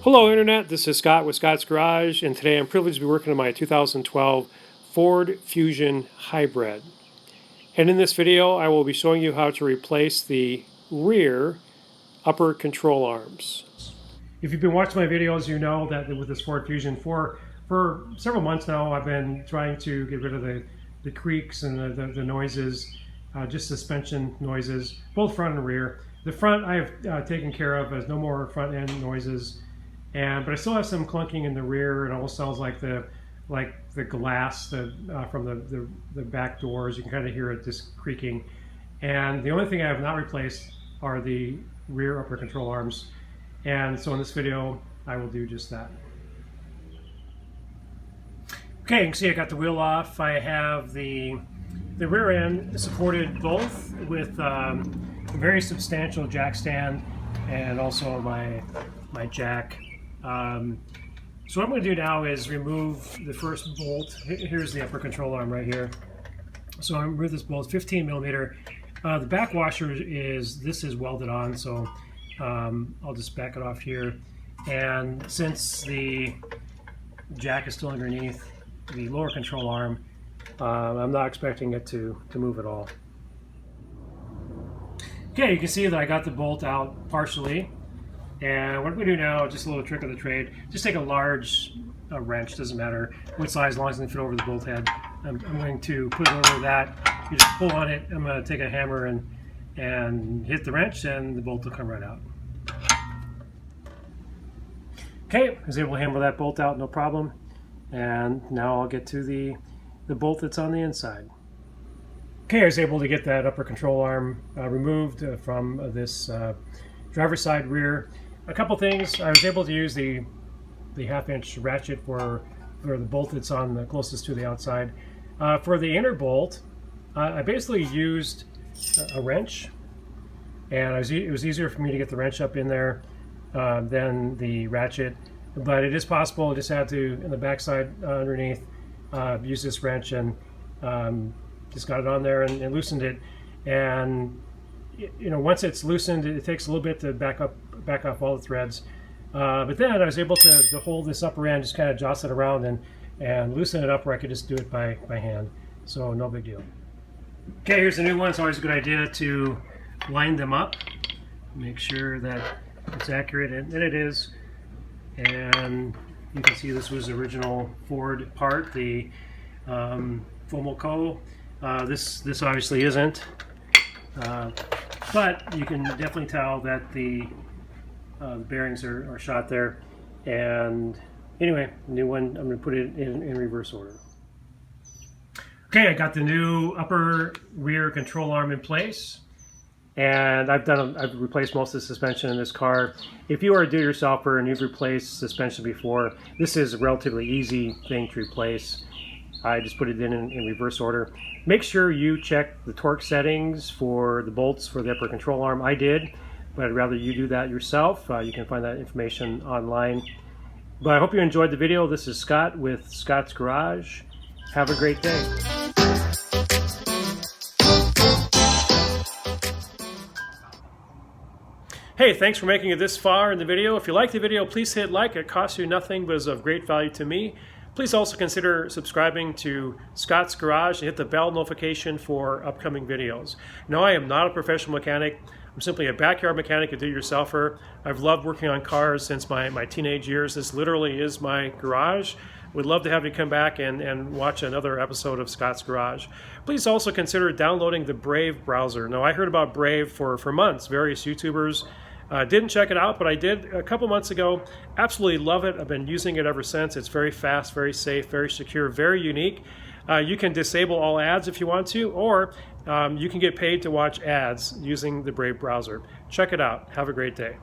Hello Internet, this is Scott with Scott's Garage, and today I'm privileged to be working on my 2012 Ford Fusion Hybrid. And in this video I will be showing you how to replace the rear upper control arms. If you've been watching my videos, you know that with this Ford Fusion for several months now I've been trying to get rid of the creaks and the noises, just suspension noises, both front and rear. The front I have taken care of, as no more front end noises. But I still have some clunking in the rear. It almost sounds like the glass from the back doors. You can kind of hear it just creaking. And the only thing I have not replaced are the rear upper control arms. And so in this video, I will do just that. Okay, you can see I got the wheel off. I have the rear end supported both with a very substantial jack stand and also my jack. So what I'm going to do now is remove the first bolt. Here's the upper control arm right here. So I'm going to remove this bolt, 15 millimeter. The back washer this is welded on, so I'll just back it off here. And since the jack is still underneath the lower control arm, I'm not expecting it to move at all. Okay, you can see that I got the bolt out partially. And what we do now, just a little trick of the trade, just take a large wrench, doesn't matter what size, as long as it can fit over the bolt head. I'm going to put it over that. You just pull on it. I'm going to take a hammer and hit the wrench, and the bolt will come right out. Okay, I was able to hammer that bolt out, no problem. And now I'll get to the bolt that's on the inside. Okay, I was able to get that upper control arm removed from this driver's side rear. A couple things, I was able to use the half-inch ratchet for the bolt that's on the closest to the outside. For the inner bolt, I basically used a wrench, and it was easier for me to get the wrench up in there than the ratchet. But it is possible, I just had to, in the backside underneath, use this wrench and just got it on there and loosened it. And you know, once it's loosened, it takes a little bit to back off all the threads. But then I was able to hold this upper end, just kind of jostle it around and loosen it up where I could just do it by hand. So no big deal. Okay, here's the new one. It's always a good idea to line them up, make sure that it's accurate, and it is. And you can see this was the original Ford part, the Fomoco. This obviously isn't. But you can definitely tell that the bearings are shot there. And anyway, new one, I'm going to put it in reverse order. Okay, I got the new upper rear control arm in place. And I've replaced most of the suspension in this car. If you are a do-it-yourselfer and you've replaced suspension before, this is a relatively easy thing to replace. I just put it in reverse order. Make sure you check the torque settings for the bolts for the upper control arm. I did, but I'd rather you do that yourself. You can find that information online. But I hope you enjoyed the video. This is Scott with Scott's Garage. Have a great day. Hey, thanks for making it this far in the video. If you like the video, please hit like. It costs you nothing, but is of great value to me. Please also consider subscribing to Scott's Garage and hit the bell notification for upcoming videos. No, I am not a professional mechanic. I'm simply a backyard mechanic, a do-it-yourselfer. I've loved working on cars since my teenage years. This literally is my garage. Would love to have you come back and watch another episode of Scott's Garage. Please also consider downloading the Brave browser. Now, I heard about Brave for months, various YouTubers. Didn't check it out, but I did a couple months ago. Absolutely love it. I've been using it ever since. It's very fast, very safe, very secure, very unique. You can disable all ads if you want to, or you can get paid to watch ads using the Brave browser. Check it out. Have a great day.